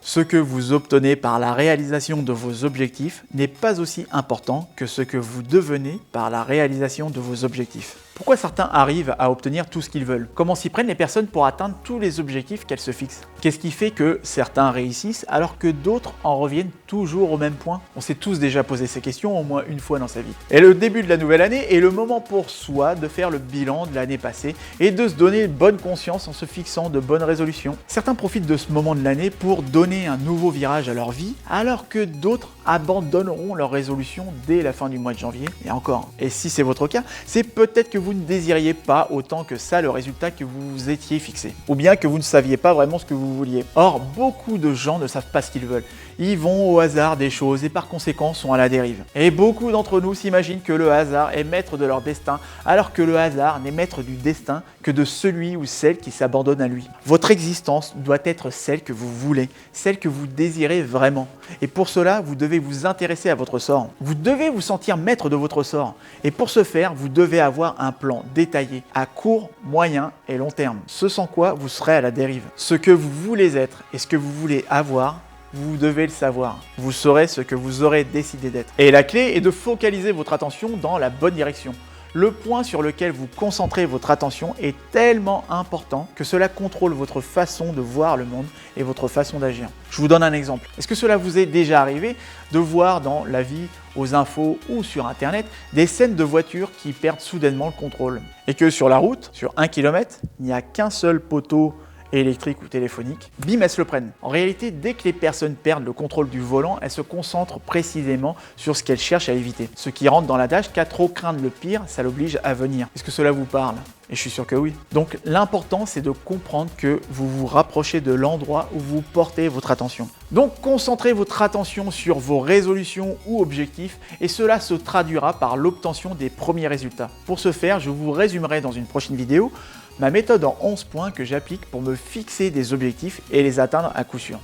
Ce que vous obtenez par la réalisation de vos objectifs n'est pas aussi important que ce que vous devenez par la réalisation de vos objectifs. Pourquoi certains arrivent à obtenir tout ce qu'ils veulent? Comment s'y prennent les personnes pour atteindre tous les objectifs qu'elles se fixent? Qu'est-ce qui fait que certains réussissent alors que d'autres en reviennent toujours au même point? On s'est tous déjà posé ces questions au moins une fois dans sa vie. Et le début de la nouvelle année est le moment pour soi de faire le bilan de l'année passée et de se donner bonne conscience en se fixant de bonnes résolutions. Certains profitent de ce moment de l'année pour donner un nouveau virage à leur vie alors que d'autres abandonneront leurs résolutions dès la fin du mois de janvier. Et encore, et si c'est votre cas, c'est peut-être que vous ne désiriez pas autant que ça le résultat que vous vous étiez fixé. Ou bien que vous ne saviez pas vraiment ce que vous vouliez. Or, beaucoup de gens ne savent pas ce qu'ils veulent. Ils vont au hasard des choses et par conséquent sont à la dérive. Et beaucoup d'entre nous s'imaginent que le hasard est maître de leur destin, alors que le hasard n'est maître du destin que de celui ou celle qui s'abandonne à lui. Votre existence doit être celle que vous voulez, celle que vous désirez vraiment. Et pour cela, vous devez vous intéresser à votre sort. Vous devez vous sentir maître de votre sort. Et pour ce faire, vous devez avoir un plan détaillé à court, moyen et long terme. Ce sans quoi vous serez à la dérive. Ce que vous voulez être et ce que vous voulez avoir, vous devez le savoir. Vous saurez ce que vous aurez décidé d'être. Et la clé est de focaliser votre attention dans la bonne direction. Le point sur lequel vous concentrez votre attention est tellement important que cela contrôle votre façon de voir le monde et votre façon d'agir. Je vous donne un exemple. Est-ce que cela vous est déjà arrivé de voir dans la vie, aux infos ou sur internet des scènes de voitures qui perdent soudainement le contrôle et que sur la route, sur 1 km, il n'y a qu'un seul poteau électrique ou téléphonique, bim, elles se le prennent. En réalité, dès que les personnes perdent le contrôle du volant, elles se concentrent précisément sur ce qu'elles cherchent à éviter. Ce qui rentre dans l'adage qu'à trop craindre le pire, ça l'oblige à venir. Est-ce que cela vous parle? Et je suis sûr que oui. Donc l'important, c'est de comprendre que vous vous rapprochez de l'endroit où vous portez votre attention. Donc concentrez votre attention sur vos résolutions ou objectifs et cela se traduira par l'obtention des premiers résultats. Pour ce faire, je vous résumerai dans une prochaine vidéo ma méthode en 11 points que j'applique pour me fixer des objectifs et les atteindre à coup sûr.